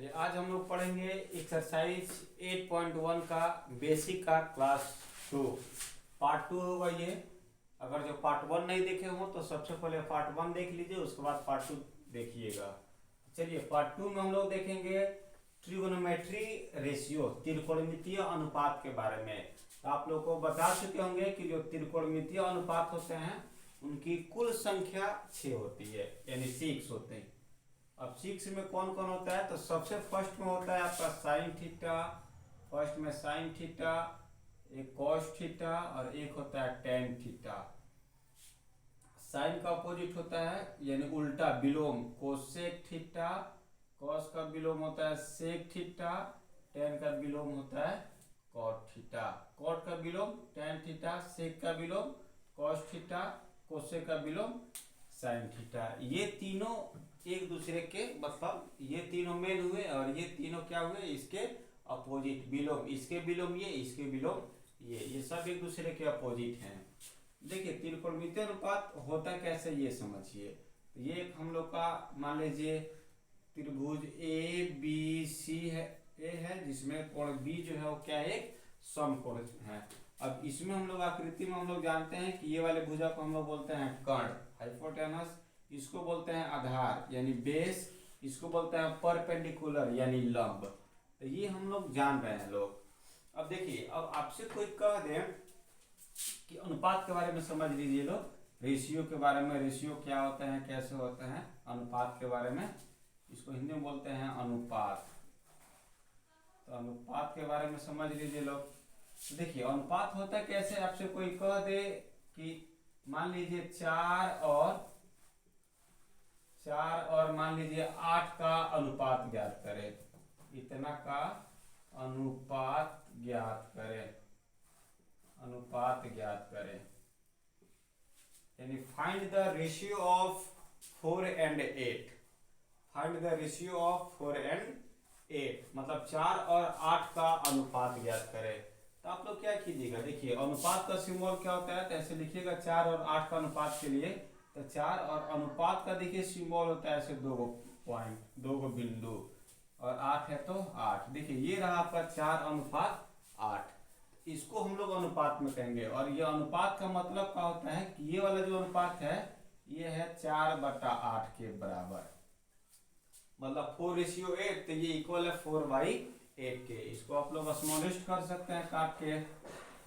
चलिए आज हम लोग पढ़ेंगे एक्सरसाइज 8.1 का बेसिक का क्लास 2 पार्ट 2 होगा ये। अगर जो पार्ट 1 नहीं देखे हो तो सबसे पहले पार्ट 1 देख लीजिए, उसके बाद पार्ट 2 देखिएगा। चलिए पार्ट 2 में हम लोग देखेंगे ट्रिगोनोमेट्री रेशियो, त्रिकोणमितीय अनुपात के बारे में। तो आप लोग को बता चुके होंगे कि जो त्रिकोणमितीय अनुपात होते हैं उनकी कुल संख्या 6 होती है, यानी 6 होते हैं। अब 6 में कौन कौन होता है, तो सबसे फर्स्ट में होता है आपका साइन थीटा, फर्स्ट में साइन थीटा, एक कॉस थीटा और एक होता है टेन थीटा। साइन का अपोजिट होता है यानी उल्टा विलोम कोसेक थीटा, कॉस का विलोम होता है सेक थीटा, टेन का विलोम होता है कॉट थीटा। कॉट का विलोम टेन थीटा, सेक का विलोम कॉस थीटा, कोसेक का विलोम साइन थीटा। ये तीनों एक दूसरे के मतलब ये तीनों मेन हुए और ये तीनों क्या हुए, इसके अपोजिट विलोम, इसके विलोम ये, इसके विलोम ये सब एक दूसरे के अपोजिट हैं। देखिए त्रिकोणमितीय अनुपात होता कैसे ये समझिए। ये एक हम लोग का मान लीजिए त्रिभुज ए बी सी है, ए है जिसमें कोण बी जो है वो क्या है, एक समकोण है। अब इसमें हम लोग आकृति में हम लोग जानते हैं कि ये वाले भुजा को हम लोग बोलते हैं कर्ण, हाइपोटेनस, इसको बोलते हैं आधार यानी बेस, इसको बोलते हैं परपेंडिकुलर यानी लंब। तो ये हम लोग जान रहे हैं लोग। अब देखिए, अब आपसे कोई कह दे कि अनुपात के बारे में समझ लीजिए लोग, रेशियो के बारे में, रेशियो क्या होते हैं, कैसे होते हैं, अनुपात के बारे में, इसको हिंदी में बोलते हैं अनुपात। तो अनुपात के बारे में समझ लीजिए लोग। तो देखिए अनुपात होता कैसे, आपसे कोई कह दे कि मान लीजिए 4 और मान लीजिए 8 का अनुपात ज्ञात करें, इतना का अनुपात ज्ञात करें, अनुपात ज्ञात करें, यानी find the ratio of 4 and 8। Find the ratio of 4 and 8 मतलब 4 और 8 का अनुपात ज्ञात करें। तो आप लोग क्या कीजिएगा, देखिए अनुपात का सिंबल क्या होता है, तो ऐसे लिखिएगा 4 और 8 का अनुपात के लिए। तो 4 और अनुपात का देखिए सिंबल होता है ऐसे 2 पॉइंट, 2 बिंदु, और 8 है तो 8। देखिए ये रहा आपका 4 अनुपात 8, इसको हम लोग अनुपात में कहेंगे। और ये अनुपात का मतलब क्या होता है कि ये वाला जो अनुपात है ये है 4/8 के बराबर, मतलब 4:8, तो ये इक्वल है 4/8 के। इसको आप लोग स्मॉलेस्ट कर सकते हैं काट के,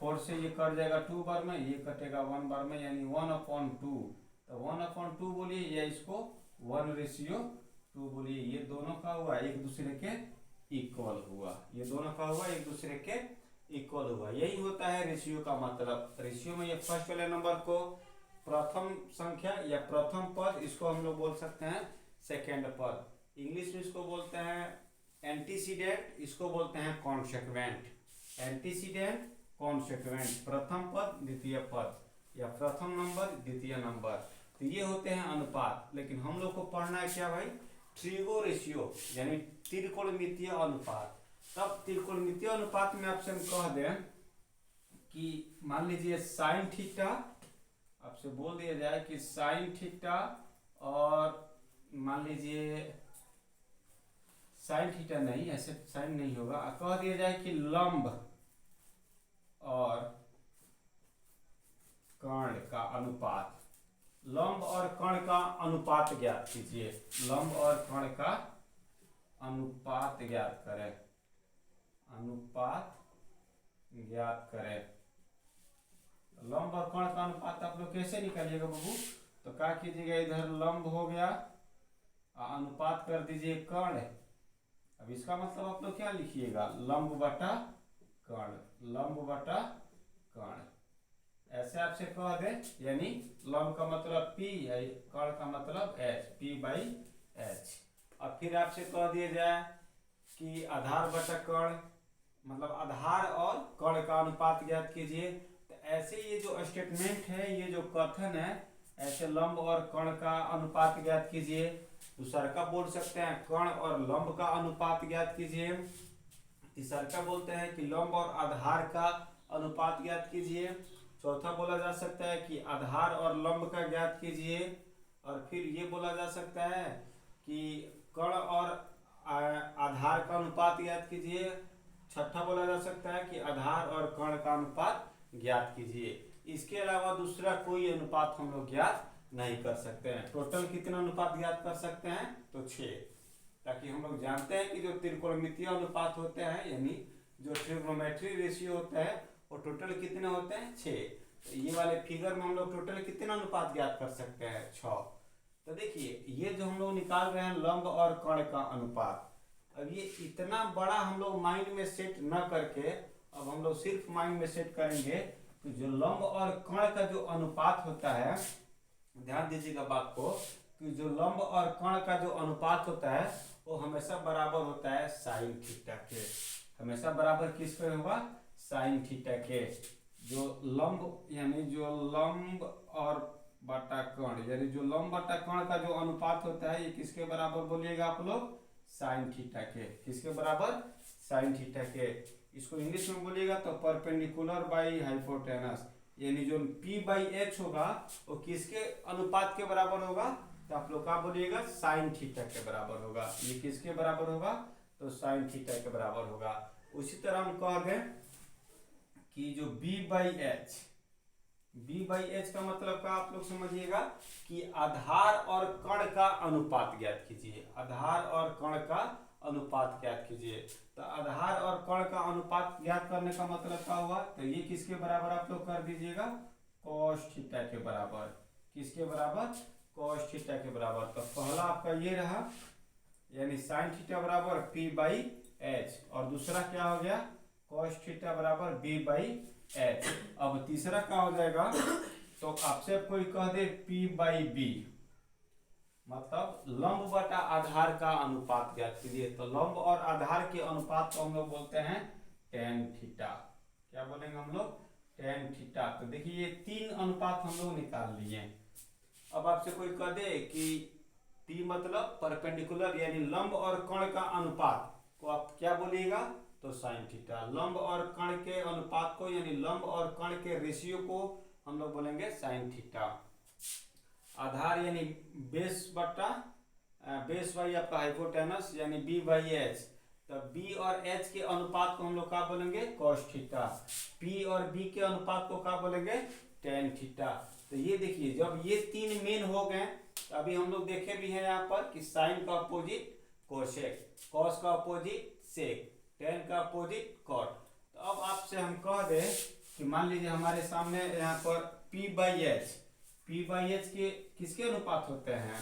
4 से ये कट जाएगा 2 बार में, ये कटेगा 1 बार में, यानी 1/2। तो 1/2 बोलिए या इसको 1:2 बोलिए, ये दोनों का हुआ एक दूसरे के इक्वल हुआ, ये दोनों का हुआ एक दूसरे के इक्वल हुआ। यही होता है रेशियो का मतलब। रेशियो में ये फर्स्ट वाले नंबर को प्रथम संख्या या प्रथम पद, इसको हम लोग बोल सकते हैं सेकेंड पद। इंग्लिश में इसको बोलते हैं एंटीसीडेंट, इसको बोलते हैं कॉन्सेक्वेंट। एंटीसीडेंट कॉन्सेक्वेंट, प्रथम पद द्वितीय पद, या प्रथम नंबर द्वितीय नंबर। तो ये होते हैं अनुपात। लेकिन हम लोग को पढ़ना है क्या भाई, ट्रिगो रेशियो यानी त्रिकोणमितीय अनुपात। तब त्रिकोणमितीय अनुपात में आपसे हम कह दें कि मान लीजिए साइन थीटा, आपसे बोल दिया जाए कि साइन थीटा और मान लीजिए साइन थीटा नहीं, ऐसे साइन नहीं होगा, कह दिया जाए कि लंब और कर्ण का अनुपात, लंब और कर्ण का अनुपात ज्ञात कीजिए। लंब और कर्ण का अनुपात ज्ञात करें, अनुपात ज्ञात करें। लंब और कर्ण का अनुपात आप लोग कैसे निकालिएगा बाबू, तो क्या कीजिएगा, इधर लंब हो गया, अनुपात कर दीजिए कर्ण। अब इसका मतलब आप लोग क्या लिखिएगा, लंब बटा कर्ण, लंब बटा कर्ण, ऐसे आपसे कह दे, यानी लंब का मतलब P है, कर्ण का मतलब H, P/H। अब फिर आपसे कह दिया जाए कि आधार बटा कर्ण, मतलब आधार और कर्ण का अनुपात ज्ञात कीजिए। तो ऐसे ये जो स्टेटमेंट है, ये जो कथन है, ऐसे लंब और कर्ण का अनुपात ज्ञात कीजिए। दूसरा का बोल सकते हैं कर्ण और लंब का अनुपात ज्ञात कीजिए। तीसरा का बोलते हैं कि लंब और आधार का अनुपात ज्ञात कीजिए। चौथा बोला जा सकता है कि आधार और लंब का ज्ञात कीजिए। और फिर ये बोला जा सकता है कि कर्ण और आधार आधार का अनुपात ज्ञात कीजिए। छठा बोला जा सकता है कि आधार और कर्ण का अनुपात ज्ञात कीजिए। इसके अलावा दूसरा कोई अनुपात हम लोग ज्ञात नहीं कर सकते हैं। टोटल कितना अनुपात ज्ञात कर सकते हैं? तो 6, ताकि हम लोग जानते हैं कि जो त्रिकोणमितीय अनुपात होते हैं यानी जो ट्रिग्नोमेट्री रेशियो होता है वो टोटल कितने होते हैं? 6। तो ये वाले फिगर में हम लोग टोटल कितना अनुपात ज्ञात कर सकते हैं? 6। तो देखिए ये जो हम लोग निकाल रहे हैं लंब और कर्ण का अनुपात, अब ये इतना बड़ा हम लोग माइंड में सेट न करके अब हम लोग सिर्फ माइंड में सेट करेंगे कि जो लंब और कर्ण का जो अनुपात होता है, ध्यान दीजिएगा बात को, कि जो लंब और कर्ण का जो अनुपात होता है वो हमेशा बराबर होता है साइन थीटा के। हमेशा बराबर किस पे होगा? साइन थीटा के। जो लंब यानी जो लंब और बटा कर्ण यानी जो लंब बटा कर्ण का जो अनुपात होता है ये किसके बराबर बोलिएगा आप लोग? साइन थीटा के। किसके बराबर? साइन थीटा के। इसको इंग्लिश में बोलिएगा तो परपेंडिकुलर बाई हाइपोटेनस, यानी जो P/H होगा वो किसके अनुपात के बराबर होगा? तो आप लोग क्या बोलिएगा? साइन थीटा के बराबर होगा। ये किसके बराबर होगा? तो साइन थीटा के बराबर होगा। उसी तरह हम कह दें कि जो B/H का मतलब का आप लोग समझिएगा कि आधार और कर्ण का अनुपात ज्ञात कीजिए। आधार और कर्ण का अनुपात ज्ञात कीजिए। तो आधार और कर्ण का अनुपात ज्ञात करने का मतलब क्या हुआ? तो ये किसके बराबर आप लोग कर दीजिएगा? cos थीटा के बराबर। किसके बराबर? cos थीटा के बराबर। तो पहला आपका ये रहा यानी साइन थीटा बराबर P/H, और दूसरा क्या हो गया? cos थीटा बराबर B/H। अब तीसरा क्या हो जाएगा? तो आपसे कोई कह दे P/B, मतलब लंब बटा आधार का अनुपात ज्ञात कीजिए। तो लंब और आधार के अनुपात को हम लोग बोलते हैं tan थीटा। क्या बोलेंगे हम लोग? tan theta. तो देखिए ये 3 अनुपात हम लोग निकाल लिए। अब आपसे कोई कह दे कि P मतलब परपेंडिकुलर यानी लंब और कर्ण का अनुपात को आप क्या बोलिएगा? तो साइन थीटा। लंब और कर्ण के अनुपात को यानी लंब और कर्ण के रेशियो को हम लोग बोलेंगे साइन थीटा। आधार यानी बेस बटा बेस बाई आपका हाइपोटेनस यानी B/H। तो B और H के अनुपात को हम लोग क्या बोलेंगे? cos theta. P और B के अनुपात को क्या बोलेंगे? tan theta. तो ये देखिए जब ये 3 मेन हो गए, तो अभी हम लोग देखे भी हैं यहाँ पर कि साइन का अपोजिट कोसेक, कॉस का अपोजिट सेक, tan का अपोजिट कॉट। तो अब आपसे हम कह दें कि मान लीजिए हमारे सामने यहाँ पर P/H के किसके अनुपात होते हैं?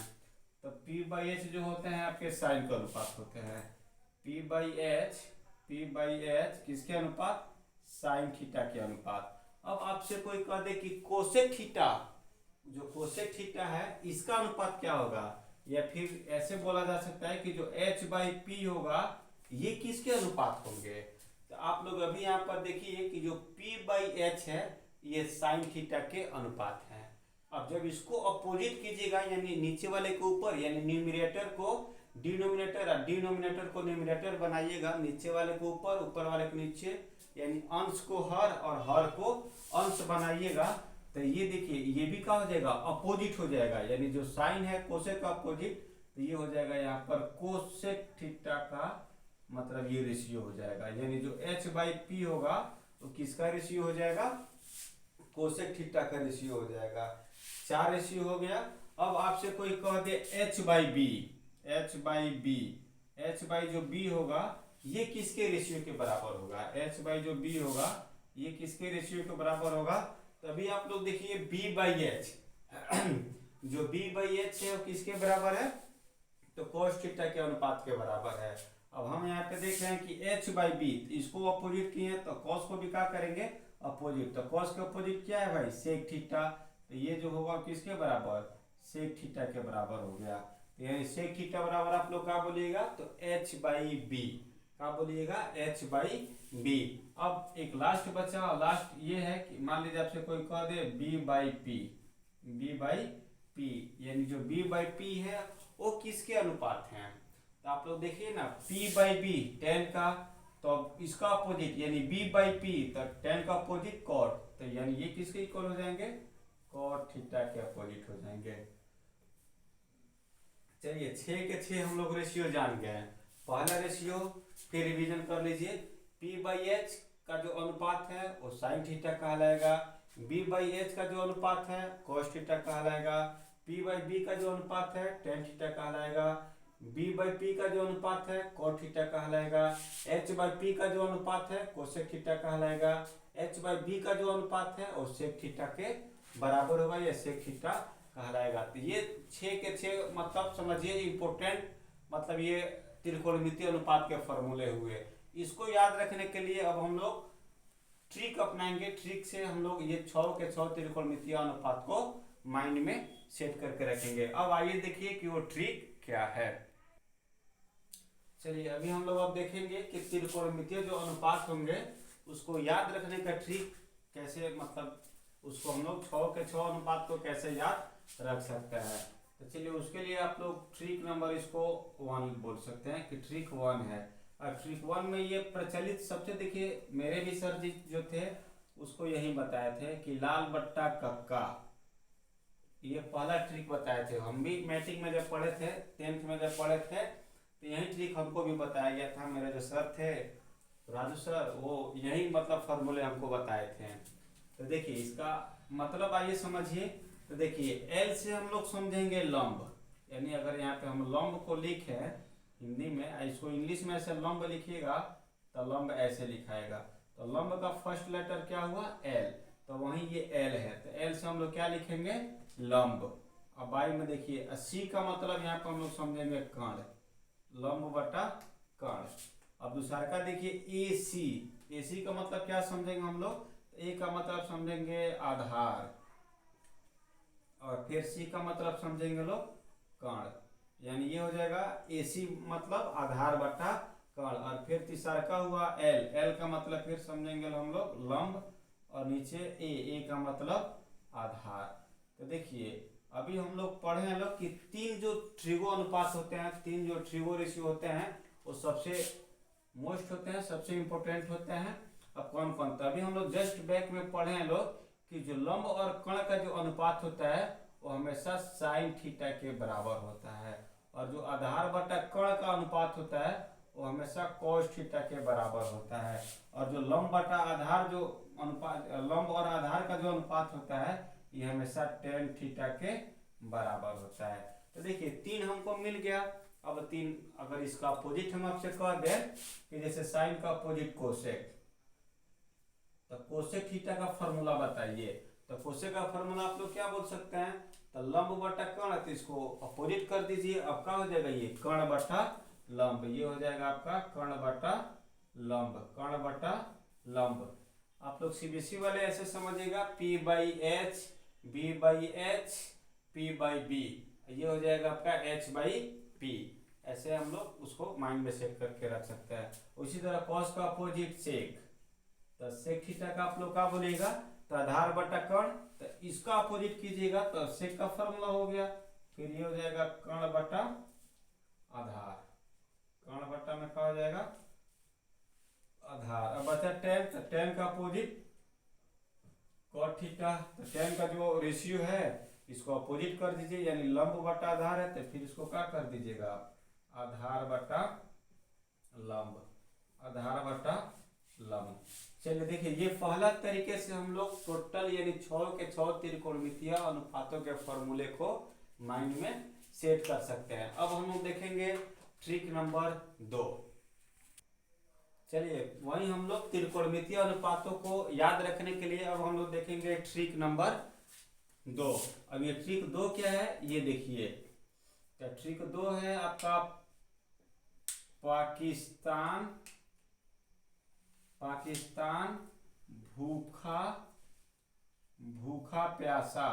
तो P/H जो होते हैं आपके साइन के अनुपात होते हैं। P/H किसके अनुपात? साइन थीटा के अनुपात। अब आपसे कोई कह दे कि कोसेक थीटा, जो कोसेक थीटा है इसका अनुपात क्या होगा? या फिर ऐसे बोला जा सकता है कि जो H/P होगा ये किसके अनुपात होंगे? तो आप लोग अभी यहाँ पर देखिए कि जो P/H है ये साइन थीटा के अनुपात है। अब जब इसको अपोजिट कीजिएगा यानी नीचे वाले के ऊपर यानी न्यूमरेटर को डिनोमिनेटर और डिनोमिनेटर को न्यूमरेटर बनाइएगा, नीचे वाले को ऊपर ऊपर वाले को नीचे, यानी अंश को हर और हर को अंश बनाइएगा। तो ये देखिए ये भी क्या हो जाएगा? अपोजिट हो जाएगा। यानी जो साइन है कोसेक का अपोजिट, तो ये हो जाएगा यहाँ पर कोसेक थीटा का मतलब ये रेशियो हो जाएगा। यानी जो H/P होगा तो किसका रेशियो हो जाएगा? कोसेक थीटा का रेशियो हो जाएगा। 4 रेशियो हो गया। अब आपसे कोई कह दे H/B जो B होगा ये किसके रेशियो के बराबर होगा? H/ जो B होगा ये किसके रेशियो के बराबर होगा? तभी आप लोग देखिए B/H जो B/H है वो किसके बराबर है? तो cos थीटा के अनुपात के बराबर है। अब हम यहाँ पे देख रहे हैं कि H/B, इसको अपोजिट किए तो cos को भी क्या करेंगे? अपोजिट। तो cos का अपोजिट क्या है भाई? Sec theta. तो ये जो होगा किसके बराबर? सेक थीटा के बराबर हो गया। तो यानी सेक थीटा बराबर आप लोग क्या बोलिएगा? तो H/B। क्या बोलिएगा? H/B। अब एक लास्ट बचा, लास्ट ये है कि मान लीजिए आपसे कोई कह दे B/P यानी जो B/P है वो किसके अनुपात है? तो आप लोग देखिए ना P/B tan का, तो इसका अपोजिट यानी B/P, तो tan का अपोजिट cot, तो यानी ये किसके इक्वल हो जाएंगे? cot थीटा के अपोजिट हो जाएंगे। चलिए 6 के 6 हम लोग रेशियो जान गए। पहला रेशियो फिर रिवीजन कर लीजिए। पी बाई एच का जो अनुपात है वो साइन थीटा कहलाएगा, बी बाई एच का जो अनुपात है कॉस थीटा कहलाएगा, पी बाई बी का जो अनुपात है टेन थीटा कहलाएगा, बी बाई पी का जो अनुपात है कॉट थीटा कहलाएगा, एच बाई पी का जो अनुपात है कोसेक थीटा कहलाएगा, एच बाई बी का जो अनुपात है वो सेक थीटा के बराबर होगा, या सेक थीटा कहलाएगा। तो ये 6 के 6 मतलब समझिए इंपोर्टेंट, मतलब ये त्रिकोणमितीय अनुपात के फॉर्मूले हुए। इसको याद रखने के लिए अब हम लोग ट्रिक अपनाएंगे। ट्रिक से हम लोग ये 6 के 6 त्रिकोणमितीय अनुपात को माइंड में सेट करके रखेंगे। अब आइए देखिए कि वो ट्रिक क्या है। चलिए अभी हम लोग अब देखेंगे कि त्रिकोणमितीय जो अनुपात होंगे उसको याद रखने का ट्रिक कैसे, मतलब उसको हम लोग 6 के 6 अनुपात को कैसे याद रख सकते हैं। तो चलिए उसके लिए आप लोग ट्रिक नंबर इसको 1 बोल सकते हैं कि ट्रिक 1 है। और ट्रिक 1 में ये प्रचलित सबसे, देखिए मेरे भी सर जी जो थे उसको यही बताए थे कि लाल बट्टा कक्का, ये पहला ट्रिक बताए थे। हम भी मैट्रिक में जब पढ़े थे, 10th में जब पढ़े थे, तो यही ट्रिक हमको भी बताया गया था। मेरे जो सर थे राजू सर, वो यही मतलब फॉर्मूले हमको बताए थे। तो देखिए इसका मतलब आइए समझिए। तो देखिए एल से हम लोग समझेंगे लंब, यानी अगर यहाँ पे हम लंब को लिखे हिंदी में, इसको इंग्लिश में ऐसे लंब लिखिएगा तो लंब ऐसे लिखाएगा। तो लंब का फर्स्ट लेटर क्या हुआ एल, तो वहीं ये एल है, तो एल से हम लोग क्या लिखेंगे लंब। अब बाई में देखिए 80 का मतलब यहाँ पर हम लोग समझेंगे कर्ण, लंब बटा कर्ण। अब दूसरा का देखिए ए सी, ए सी का मतलब क्या समझेंगे हम लोग, ए का मतलब समझेंगे आधार, और फिर सी का मतलब समझेंगे लोग कर्ण, यानी ये हो जाएगा ए सी मतलब आधार बटा कर्ण। और फिर तीसरा का हुआ एल, एल का मतलब फिर समझेंगे हम लोग लंब, और नीचे ए का मतलब आधार। तो देखिए अभी हम लोग पढ़े हैं लोग कि 3 जो ट्रिगो अनुपात होते हैं, 3 जो ट्रिगो रेशियो होते हैं वो सबसे मोस्ट होते हैं, सबसे इंपॉर्टेंट होते हैं। अब कौन कौन, तो अभी हम लोग जस्ट बैक में पढ़े हैं लोग कि जो लंब और कर्ण का जो अनुपात होता है वो हमेशा साइन थीटा के बराबर होता है, और जो आधार बटा कर्ण का अनुपात होता है वो हमेशा कॉस थीटा के बराबर होता है, और जो लंब बटा आधार जो अनुपात, लंब और आधार का जो अनुपात होता है ये हमेशा टेन थीटा के बराबर होता है। तो देखिए 3 हमको मिल गया। अब 3 अगर इसका अपोजिट हम आपसे कह दें कि जैसे साइन का अपोजिट कोसेक, तो कोसेक थीटा का फॉर्मूला बताइए। तो कोसेक का फॉर्मूला आप लोग क्या बोल सकते हैं, तो लंब बटा कर्ण, तो इसको अपोजिट कर दीजिए। अब क्या हो जाएगा ये कर्ण बटा लंब, ये हो जाएगा आपका कर्ण बटा लंब, कर्ण बटा लंब। आप लोग सीबीएसई वाले ऐसे समझिएगा P by H, B by H, P by B, ये हो जाएगा आपका एच बाई पी। ऐसे हम लोग उसको माइंड में सेट करके रख सकते हैं। उसी तरह कॉस का अपोजिट सेक, तो सेक थीटा का आप लोग क्या बोलिएगा, तो आधार बटा कर्ण, तो इसका अपोजिट कीजिएगा तो सेक का फॉर्मूला हो गया। फिर ये हो जाएगा कर्ण बटा आधार, कर्ण बटा में क्या हो जाएगा आधार। अब बचा टेन, तो टेन का अपोजिट कॉट थीटा, तो टेन का जो रेशियो है इसको अपोजिट कर दीजिए, यानी लंब बटा आधार है, तो फिर इसको क्या कर दीजिएगा आधार बटा लंब, आधार बटा लंब। चलिए देखिए ये पहला तरीके से हम लोग टोटल यानी 6 के 6 त्रिकोणमितीय अनुपातों के फॉर्मूले को माइंड में सेट कर सकते हैं। अब हम लोग देखेंगे ट्रिक नंबर 2। चलिए वही हम लोग त्रिकोणमितीय अनुपातों को याद रखने के लिए अब हम लोग देखेंगे ट्रिक नंबर 2। अब ये ट्रिक 2 क्या है ये देखिए, तो ट्रिक 2 है आपका पाकिस्तान भूखा प्यासा,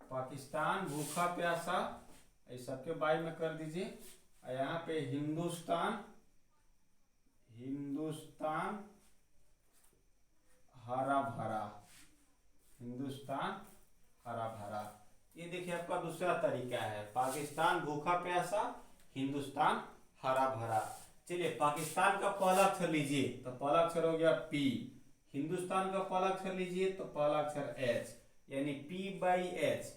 पाकिस्तान भूखा प्यासा, इस सबके बाई में कर दीजिए। यहाँ पे हिंदुस्तान हरा भरा, हिंदुस्तान हरा भरा। ये देखिए आपका दूसरा तरीका है, पाकिस्तान भूखा प्यासा, हिंदुस्तान हरा भरा। चलिए पाकिस्तान का पहला अक्षर लीजिए, तो पहला अक्षर हो गया पी, हिंदुस्तान का पहला अक्षर लीजिए तो पहला अक्षर एच, यानी पी बाई एच।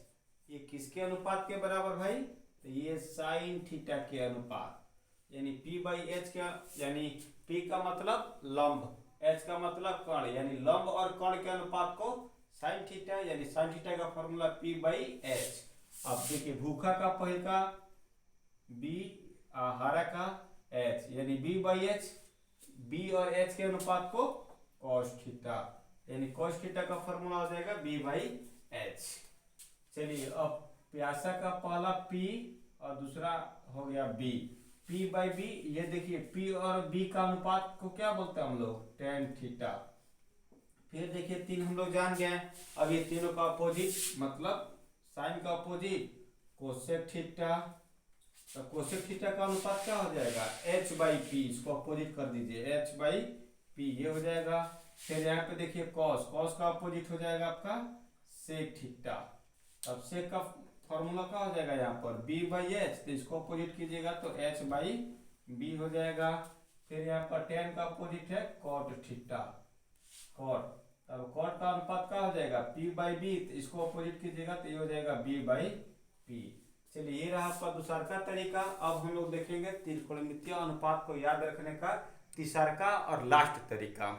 ये किसके अनुपात के बराबर भाई, तो ये साइन थीटा के अनुपात, यानी P बाई एच का, यानी P का मतलब लंब, H का मतलब कण, यानी लंब और कण के अनुपात को साइन थीटा, यानी साइन थीटा का फॉर्मूला P बाई एच। अब देखिए भूखा का पहिल का B, हरा का H, यानी B बाई एच, B और H के अनुपात को cos थीटा, यानी cos थीटा का फॉर्मूला हो जाएगा B बाई एच। चलिए अब प्यासा का पहला P और दूसरा हो गया B, P बाई बी, ये देखिए P और B का अनुपात को क्या बोलते हैं हम लोग, tan थीटा। फिर देखिए तीन हम लोग जान गए, अब ये तीनों का अपोजिट मतलब साइन का अपोजिट कोसेक थीटा, तो कोसेक थीटा का अनुपात क्या हो जाएगा, H बाई पी, इसको अपोजिट कर दीजिए H बाई पी, ये हो जाएगा। फिर यहाँ पे देखिए कॉस, कॉस का अपोजिट हो जाएगा आपका सेक थीटा। अब सेक का फॉर्मूला क्या हो जाएगा यहाँ पर B बाई एच, तो इसको अपोजिट कीजिएगा तो H बाई बी हो जाएगा। फिर यहाँ पर tan का अपोजिट है कॉट थीटा, कॉट, तब कॉट का अनुपात क्या हो जाएगा P बाई बी, तो इसको अपोजिट कीजिएगा तो ये हो जाएगा B बाई पी। चलिए ये रहा आपका दूसरा का तरीका। अब हम लोग देखेंगे त्रिकोणमितीय अनुपात को याद रखने का तीसरा और लास्ट तरीका।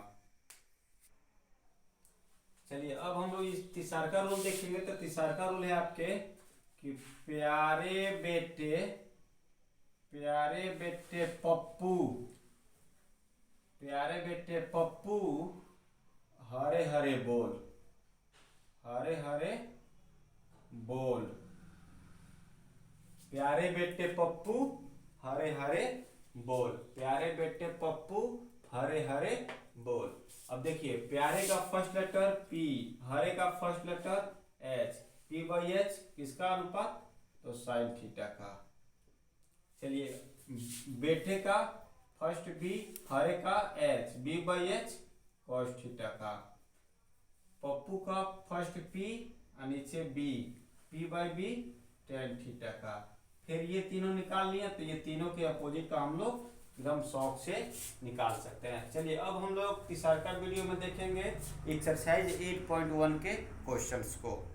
चलिए अब हम लोग इस तीसरा रूल देखेंगे, तो तीसरा रूल है आपके कि प्यारे बेटे पप्पू, प्यारे बेटे पप्पू हरे हरे बोल, हरे हरे बोल, प्यारे बेटे पप्पू हरे हरे बोल, प्यारे बेटे पप्पू हरे हरे बोल। अब देखिए प्यारे का फर्स्ट लेटर P, हरे का first letter H, P by H किसका अनुपात, तो साइन थीटा का। चलिए बेटे का फर्स्ट B, हरे का H, B by H cos theta का, पप्पू का फर्स्ट P और नीचे B, P by B tan theta का। फिर ये तीनों निकाल लिया, तो ये तीनों के अपोजिट का हम लोग एकदम शौक से निकाल सकते हैं। चलिए अब हम लोग तीसरा वीडियो में देखेंगे एक्सरसाइज 8.1 के क्वेश्चंस को।